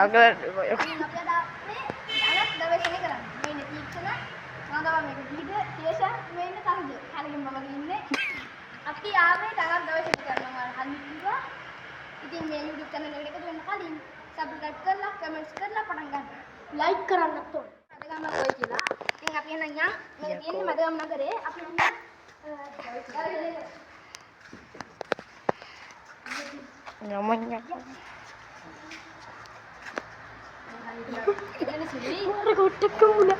අගල ඉතින් අපි අද මේ ධනත් ගවේෂණය කරන්නේ. මේ තීක්ෂණ මම තමයි මේක විවිධ දේශ මේ ඉන්න තරුද. හැලගෙන් මම ඉන්නේ. අපි ආවේ ධනත් ගවේෂණය කරනවා. හරිද? ඉතින් මේ YouTube channel එකට එකතු වෙන්න කලින් subscribe කරලා comments කරලා පටන් ගන්න. like කරන්නත් ඕන. මදගම ඔය කියලා. ඉතින් අපි එන්න යන්න. මේ තියෙන්නේ මදගම නගරේ. අපි යන්න නමඤ්ඤ ඉතින් සිලි මර කොට්ටක මුල.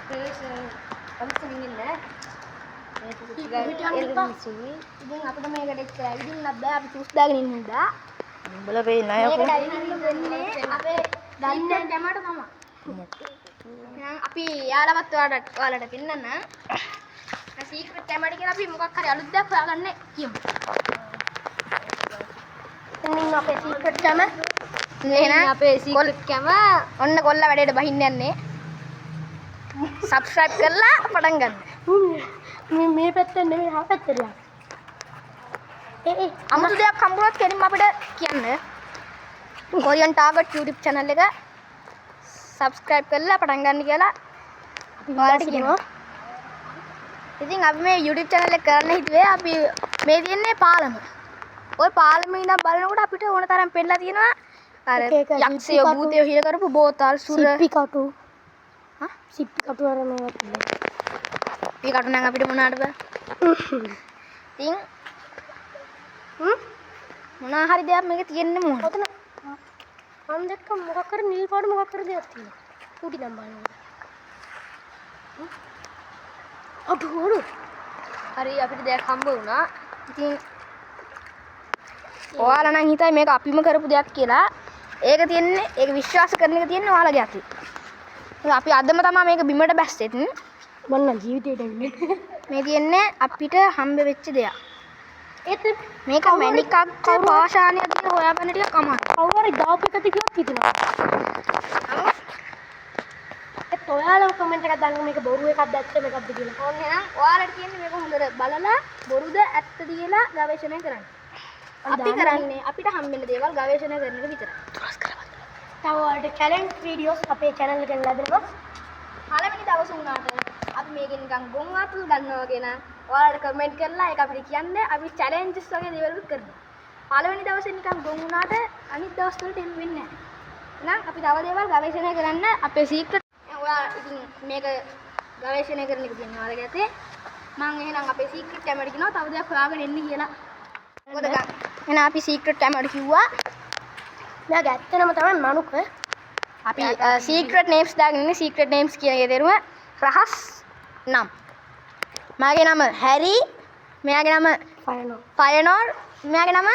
පරිස්සමින් ඉන්න. මේ පුදුගා එල්ලිසි. ඉතින් අපිට මේකට එච්චරයි. ඉතින් බෑ අපි චූස් දාගෙන ඉන්න හින්දා. උඹලා වෙයි නෑ අපෝ. මේකට වෙන්නේ අපේ දන්නේ කැමරට තමයි. එහෙනම් අපි යාලවත් ඔයාලට පෙන්නන්න. සීක්‍රට් කැමරට කියලා අපි මොකක් හරි අලුත් දෙයක් හොයාගන්න කියමු. ඉතින් අපේ සීක්‍රට් කැම එහෙනම් අපේ සීක්‍රට් කැම ඔන්න කොල්ල වැඩේට බහින්න යන්නේ. subscribe කරලා පටන් ගන්න. මේ පැත්තෙන් නෙමෙයි හා පැත්තට යන්න. අමුතු දෙයක් හම්බුනොත් කෙලින්ම අපිට කියන්න. කොරියන් ටාගට් YouTube channel එක subscribe කරලා පටන් ගන්න කියලා අපි ඔයාලට කියනවා. ඉතින් අපි මේ YouTube channel එක කරන්න හිතුවේ අපි මේ තියන්නේ පාලම. ওই පාලම ඉඳන් බලනකොට අපිට ඕන තරම් පෙන්නලා තියෙනවා. අර යක්ෂයෝ භූතයෝ හිර කරපු බෝතල් සුර සිප්පි කටු. හා සිප්පි කටු අර මේවා තියෙනවා. මේ කටු නම් අපිට මොනවාට බෑ. ඉතින් මොනවා හරි දෙයක් මේක තියෙන්නේ මොකද? ඔතන මම දැක්ක මොකක් කර නිල් පාට මොකක් කර දෙයක් තියෙනවා. කුටි නම් බලනවා. අඩුවරු. හරි අපිට දෙයක් හම්බ වුණා. ඉතින් ඔයාලා නම් හිතයි මේක අපිම කරපු දෙයක් කියලා. ඒක තියෙන්නේ ඒක විශ්වාස කරන එක තියෙන්නේ ඔයාලගේ අතේ. අපි අදම තමයි මේක බිමට බැස්සෙත්. මොන ජීවිතේට ඉන්නේ. මේ තියෙන්නේ අපිට හම්බ වෙච්ච දෙයක්. ඒත් මේක මැණිකක්ද පාෂාණයක්ද කියලා හොයාගන්න ටිකක් අමාරුයි. කවුරු දාපු එකද කියලා හිතනවා. ඒත් ඔයාලා කමෙන්ට් එකක් දාන්න මේක බොරු එකක්ද ඇත්ත මේකක්ද කියලා. ඕනේ නම් ඔයාලට කියන්නේ මේක හොඳට බලලා බොරුද ඇත්තද කියලා ගවේෂණය කරන්න. අපි කරන්නේ අපිට හම්බෙන්න දේවල් ගවේෂණය කරන එක විතරයි. තව ඔයාලට challenge videos අපේ channel එකෙන් ලැබෙනවා. පළවෙනි දවස් උනාට අපි මේකෙන් නිකන් ගොන් ආපු ගන්නවා කියන ඔයාලට කමෙන්ට් කරලා ඒක අපිට කියන්න අපි challenges වගේ දේවල් කරනවා. පළවෙනි දවසේ නිකන් ගොන් උනාට අනිත් දවස් වලට එහෙම වෙන්නේ නැහැ. එහෙනම් අපි තව දේවල් ගවේෂණය කරන්න අපේ secret ඔයා ඉතින් මේක ගවේෂණය කරන එක තියෙනවා ඔයාලගේ අතේ. මම එහෙනම් අපේ secret කැමරට කියනවා තව දෙයක් හොයාගෙන එන්න කියලා. මොකද එහෙනම් අපි secret කැමරට කිව්වා. මම ඇත්තටම තමයි මනුක. අපි secret names දාගෙන ඉන්නේ secret names කියන එකේ තේරුම රහස් නම්. මගේ නම හැරි, මෙයාගේ නම ෆයනෝර්, මෙයාගේ නම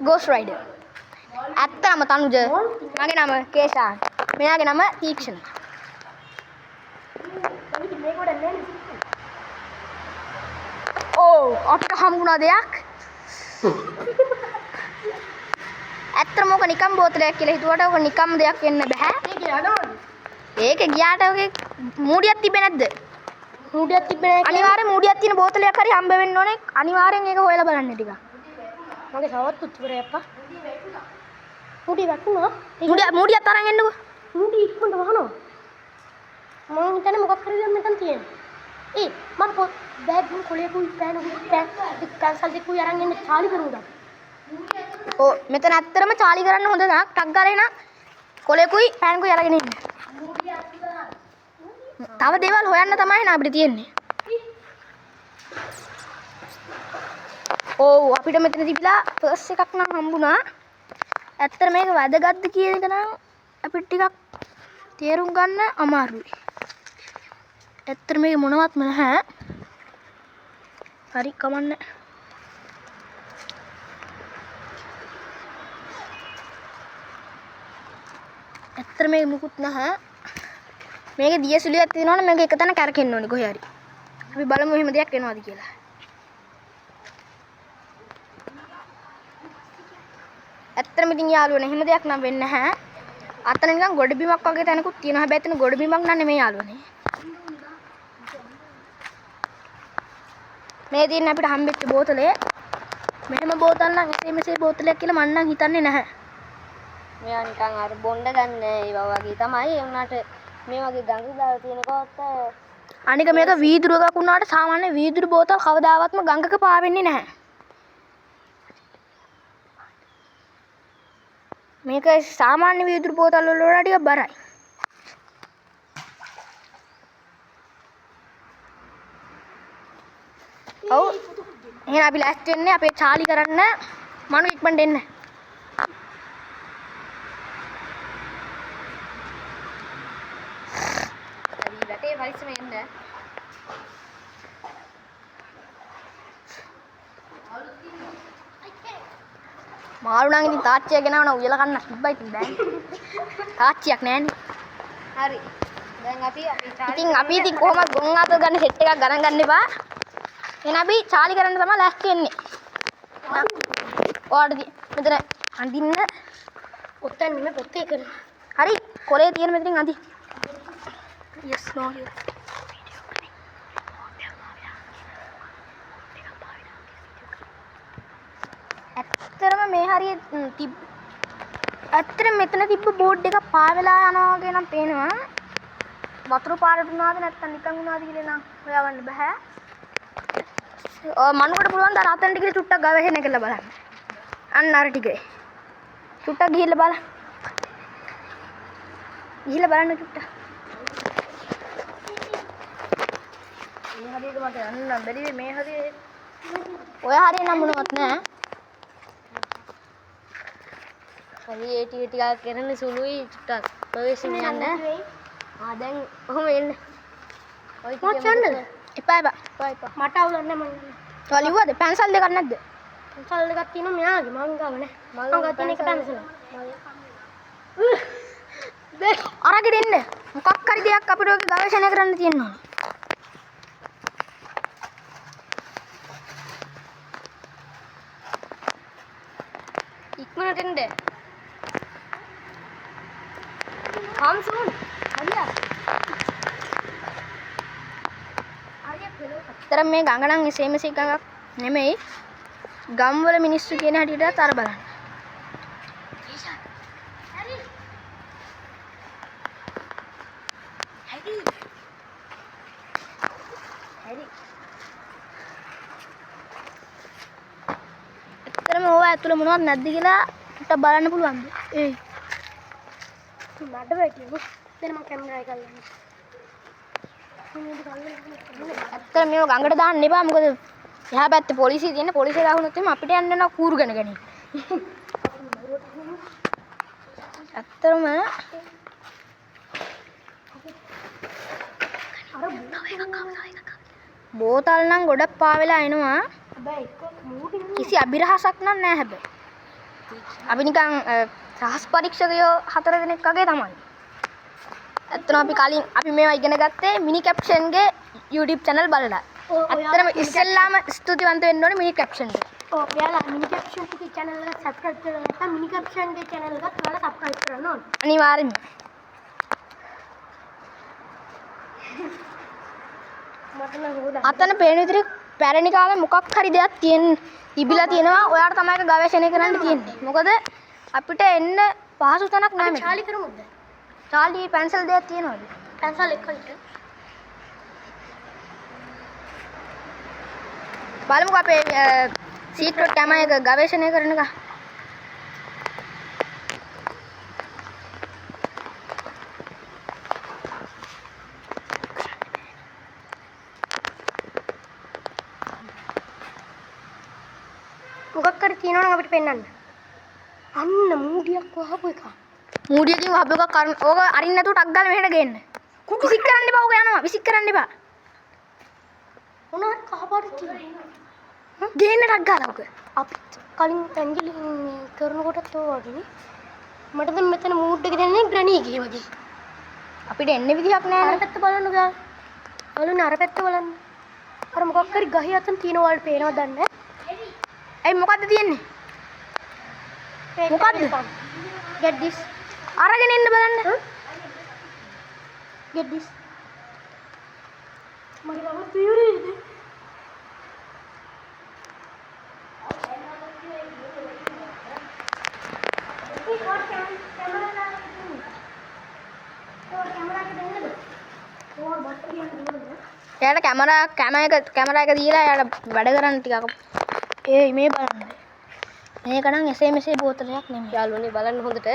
ගෝස්ට් රයිඩර්. ඇත්තම තනුජ, මගේ නම කේෂාන්, මෙයාගේ නම තීක්ෂණ. ඕ අපිට හම්බුණා දෙයක්. ඇත්තම මොක නිකම් බෝතලයක් කියලා හිතුවට ඔක නිකම් දෙයක් වෙන්න බෑ. ඒක ගියාට ඔගේ මූඩියක් තිබ්බේ නැද්ද? මූඩියක් තිබ්බේ නැහැ. අනිවාර්යෙන් මූඩියක් තියෙන බෝතලයක් හරි හම්බ වෙන්න ඕනේ. අනිවාර්යෙන් ඒක හොයලා බලන්න ටිකක්. මගේ සවත් උත්තරය අප්පා. මූඩිය වැටුණා. මූඩියක් තරන් එන්නකෝ. මූඩිය ඉක්මනට වහනවා. මම හිතන්නේ මොකක් හරි දෙයක් මෙතන තියෙනවා. මම බෑග් වල කොලේකුයි පැන්සල් දෙකුයි අරන් එන්න චාලි කරුණා. ඔව් මෙතන ඇත්තටම චාලි කරන්න හොඳ නක් ටක් ගාලා එන කොලේකුයි පෑන්කුයි අරගෙන ඉන්න. තව දේවල් හොයන්න තමයි නේ අපිට තියෙන්නේ. ඔව් අපිට මෙතන තිබිලා පර්ස් එකක් නම් හම්බුණා. ඇත්තට මේක වැදගත්ද කියන එක නම් අපිට ටිකක් තේරුම් ගන්න අමාරුයි. ඇත්තට මේක මොනවත්ම නැහැ. හරි කමන්නේ. ඇත්තට මේක මුකුත් නැහැ. මේකේ දියසුලියක් තියෙනවනේ මේක එක තැන කරකෙන්න ඕනේ කොහේ හරි. අපි බලමු එහෙම දෙයක් වෙනවද කියලා. ඇත්තටම ඉතින් යාළුවනේ එහෙම දෙයක් නම් වෙන්නේ නැහැ. අතන නිකන් ගොඩ බිමක් වගේ තැනකුත් තියෙනවා. හැබැයි එතන ගොඩ බිමක් නෑ නෙමෙයි යාළුවනේ. මේ තියෙන අපිට හම්බෙච්ච බෝතලේ මෙහෙම බෝතල් නම් එසේ මෙසේ බෝතලයක් කියලා මම නම් හිතන්නේ නැහැ. මේවා නිකන් අර බොණ්ඩ ගන්න ඒවා වගේ තමයි. ඒ වුණාට මේ වගේ ගඟ දාලා තියෙනකොට අනික මේක වීදුරු එකක් වුණාට සාමාන්‍ය වීදුරු බෝතල් කවදාවත්ම ගඟක පාවෙන්නේ නැහැ. මේක සාමාන්‍ය වීදුරු බෝතල් වල වඩා ටිකක් බරයි. ඔව්. එහෙනම් අපි ලෑස්ති වෙන්නේ අපේ චාලි කරන්න. මනු ඉක්මනට එන්න. හරි රටේ පරිස්සම එන්න. මාළු නම් ඉතින් තාච්චිය ගෙනවන උයලා කන්න තිබ්බයි ඉතින් දැන්. තාච්චියක් නැහැනේ. හරි. දැන් අපි ඉතින් අපි ඉතින් කොහොමද ගොන් අතල් ගන්න සෙට් එකක් ගණන් ගන්න එපා. එහෙනම් අපි චාලි කරන්න තමයි ලෑස්ති වෙන්නේ. ඔයාලට මෙතන අඳින්න ඔතන නෙමෙයි පොත්තේ කරන. හරි කොලේ තියෙන මෙතනින් අඳි. yes no you. ඇත්තටම මේ හරිය ඇත්තටම මෙතන තිබ්බ බෝඩ් එක පාවෙලා යනවා වගේ නම් පේනවා. වතුර පාරට උනාද නැත්නම් නිකන් උනාද කියලා නම් හොයාගන්න බෑ. මනුකට පුළුවන් ද රතන් ටිකේ චුට්ටක් ගවහෙන්න කියලා බලන්න. අන්න අර ටිකේ. චුට්ටක් ගිහිල්ලා බලන්න. ගිහිල්ලා බලන්න චුට්ටක්. මේ හරියට මට යන්න බැරි වෙයි මේ හරිය. ඔය හරිය නම් මොනවත් නෑ. හරි ඒ ටික කරන සුළුයි චුට්ටක් ප්‍රවේශයෙන් යන්න. දැන් ඔහොම එන්න. ඔය ටික යන්නද? එපා එපා. මට අවුලක් නැහැ මං. ඔයා ලිව්වද? පැන්සල් දෙකක් නැද්ද? පැන්සල් දෙකක් තියෙනවා මෙයාගේ මං ගාව නැහැ. මං ගාව තියෙන එක පැන්සල. අරගෙන එන්න. මොකක් හරි දෙයක් අපිට ඔක ගවේෂණය කරන්න තියෙනවා. ඉක්මනට එන්න. come soon. හරියා. ඇත්තට මේ ගඟ නම් එසේම එසේ ගඟක් නෙමෙයි. ගම්වල මිනිස්සු කියන හැටියටත් අර බලන්න. ඇත්තටම ඕවා ඇතුළේ මොනවද නැද්ද කියලා ටිකක් බලන්න පුළුවන්ද? ඒයි. මඩ වැටිනේ. දැන් මම කැමරා එක ගන්න. ඇත්තට මේව ගඟට දාන්න එපා. මොකද එහා පැත්තේ පොලිසිය තියෙන පොලිසිය ගහුනොත් එimhe අපිට යන්න වෙනවා කූරු ගණ ගනි. ඇත්තටම බෝතල් නම් ගොඩක් පාවෙලා එනවා. කිසි අභිරහසක් නම් නැහැ හැබැයි. අපි නිකන් රහස් පරීක්ෂකයෝ 4 දෙනෙක් වගේ තමයි. ඇත්තටම අපි කලින් අපි මේවා ඉගෙන ගත්තේ මිනි කැප්ෂන් ගේ YouTube channel බලලා. ඇත්තටම ඉස්සෙල්ලාම ස්තුතිවන්ත වෙන්න ඕනේ මිනි කැප්ෂන් ට. ඔව් ඔයාලා මිනි කැප්ෂන් ගේ channel එක subscribe කරලා නැත්නම් මිනි කැප්ෂන් ගේ channel එකත් ඔයාලා subscribe කරන්න ඕනේ. අනිවාර්යෙන්ම. මට නම් හොදා. අතන පේන විදිහට පැරණි කාලේ මොකක් හරි දෙයක් තිබිලා තියෙනවා. ඔයාලට තමයි ඒක ගවේෂණය කරන්න තියෙන්නේ. මොකද අපිට එන්න පහසු තැනක් නැහැ මේක. චාලි කරමුද? චාලි පැන්සල් දෙයක් තියෙනවද? පැන්සල් එක විතර. බලමුකෝ අපේ සීක්‍රට් කැමරා එක ගවේෂණය කරන එක. මොකක් හරි තියෙනවා නම් අපිට පෙන්වන්න. අන්න මූඩියක් වහපු එක. මූඩියකින් වහපු එකක් ඕක අරින්න නැතුව ටක් ගාලා මෙහෙට ගේන්න. විසික් කරන්න එපා. ඕක යනවා. විසික් කරන්න එපා. මොනවාරි කහපාට තියෙනවා. ගේන්න ටක් ගාලා ඕක. අපි කලින් ඇඟිලි කරනකොටත් ඔය වගේනේ. මට දැන් මෙතන මූඩ් එක දැනෙන්නේ ග්‍රැනීගේ වගේ. අපිට එන්න විදිහක් අර නැහැ. පැත්ත බලන්න ගා. බලන්න අර පැත්ත බලන්න. අර මොකක් හරි ගහේ අතන තියෙන වලට පේනවද දන්නේ නැහැ. ඇයි මොකද්ද තියෙන්නේ? මොකද්ද? Get this. අරගෙන එන්න බලන්න. Get this. මගේ නම පියුරේද? එයාට කැමරා එක දීලා එයාට වැඩ කරන්න ටිකක් මේ බලන්න. මේක නම් එසේ මෙසේ බෝතලයක් නෙමෙයි. යාළුවනේ බලන්න හොඳට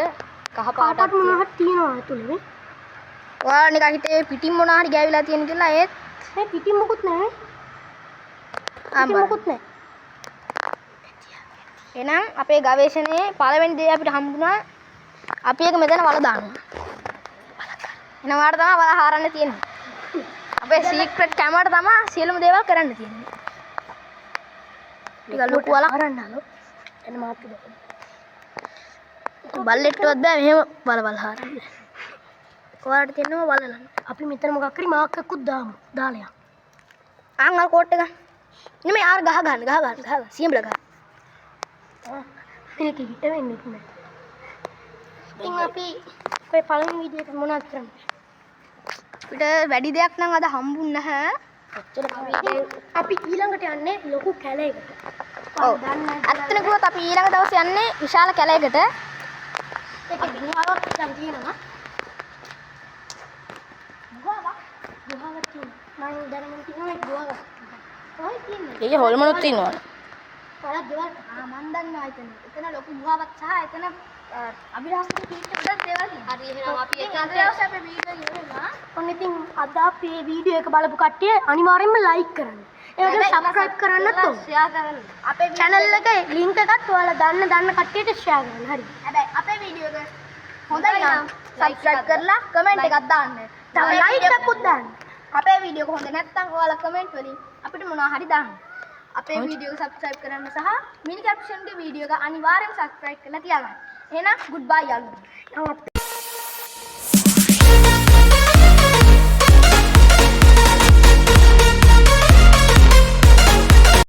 කහ පාටක් මොනවද තියෙනවා ඇතුලේ. ඔයාලා නිකන් හිතේ පිටින් මොනවා හරි ගෑවිලා තියෙන කියලා ඒත් මේ පිටින් මොකුත් නැහැ. පිටින් මොකුත් නැහැ. එහෙනම් අපේ ගවේෂණයේ පළවෙනි දේ අපිට හම්බුණා. අපි ඒක මෙතන වල දානවා. එහෙනම් ඔයාලට තමයි වල හරන්න තියෙන්නේ. අපේ සීක්‍රට් කැමරාවට තමයි සියලුම දේවල් කරන්න තියෙන්නේ. ටික ලොකු වලක් හරන්නලු. එන්න මාත් දෙන්න. බල්ලෙක්ටවත් බෑ මෙහෙම වල හරන්න. ඔයාලට තියෙනවා වලලන්න. අපි මෙතන මොකක් හරි මාක් එකකුත් දාමු. දාලා යන්න. අර කෝට් එක. නෙමෙයි ආර ගහ ගන්න. සියඹල ගන්න. මේක හිට වෙන්නේ නැහැ. ඉතින් අපි ඔය පළවෙනි වීඩියෝ එක මොනවද කරන්නේ? අපිට වැඩි දෙයක් නම් අද හම්බුන්නේ නැහැ. අපි ඊළඟට යන්නේ ලොකු කැලයකට. ඔව්. ඇත්තට කිව්වොත් අපි ඊළඟ දවසේ යන්නේ විශාල කැලයකට. ඒකේ ගුහාවක් නම් තියෙනවා. ගුහාවක් තියෙනවා. මම දැනගෙන තියෙනවා ඒ ගුහාවක්. කොහෙද තියෙන්නේ? ඒකේ හොල්මනුත් තියෙනවා. ඔයාලා ගෙවල් මන් දන්නවා එතන. එතන ලොකු ගුහාවක් සහ එතන අභිරහස්ගේ කීට්ට ගොඩක් දේවල් තියෙනවා. හරි එහෙනම් අපි ඒක අදවසේ අපේ වීඩියෝ ඉවරලා. ඔන්න ඉතින් අද අපි මේ වීඩියෝ එක බලපු කට්ටිය අනිවාර්යෙන්ම ලයික් කරන්න. ඒ වගේම සබ්ස්ක්‍රයිබ් කරන්නත් ඕන. ෂෙයා කරන්න. අපේ channel එකේ link එකත් ඔයාලා දන්න කට්ටියට share කරන්න. හරි. හැබැයි අපේ වීඩියෝ එක හොඳයි නම් subscribe කරලා comment එකක් දාන්න. තව like එකකුත් දාන්න. අපේ වීඩියෝ එක හොඳ නැත්නම් ඔයාලා comment වලින් අපිට මොනවා හරි දාන්න. අපේ වීඩියෝ එක subscribe කරන්න සහ මිනි කැප්ෂන් ගේ වීඩියෝ එක අනිවාර්යෙන් subscribe කරලා තියාගන්න. එහෙනම් goodbye යාළුවෝ.